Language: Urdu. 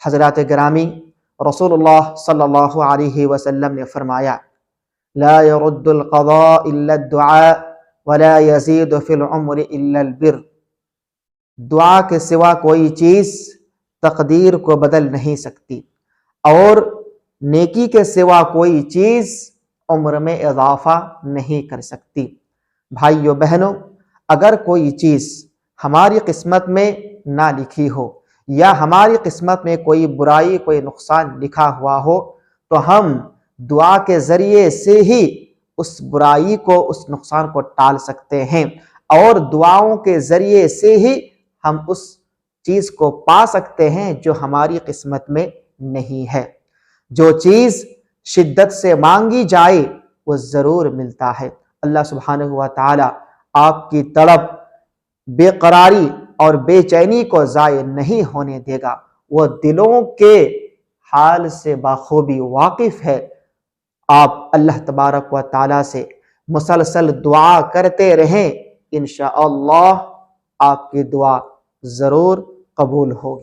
حضرات گرامی، رسول اللہ صلی اللہ علیہ وسلم نے فرمایا لا يرد القضاء الا الدعاء ولا يزيد في العمر الا البر۔ دعا کے سوا کوئی چیز تقدیر کو بدل نہیں سکتی، اور نیکی کے سوا کوئی چیز عمر میں اضافہ نہیں کر سکتی۔ بھائیو بہنوں، اگر کوئی چیز ہماری قسمت میں نہ لکھی ہو یا ہماری قسمت میں کوئی برائی، کوئی نقصان لکھا ہوا ہو، تو ہم دعا کے ذریعے سے ہی اس برائی کو، اس نقصان کو ٹال سکتے ہیں، اور دعاؤں کے ذریعے سے ہی ہم اس چیز کو پا سکتے ہیں جو ہماری قسمت میں نہیں ہے۔ جو چیز شدت سے مانگی جائے وہ ضرور ملتا ہے۔ اللہ سبحانہ و تعالی آپ کی طلب، بے قراری اور بے چینی کو ضائع نہیں ہونے دے گا۔ وہ دلوں کے حال سے بخوبی واقف ہے۔ آپ اللہ تبارک و تعالی سے مسلسل دعا کرتے رہیں، انشاءاللہ آپ کی دعا ضرور قبول ہوگی۔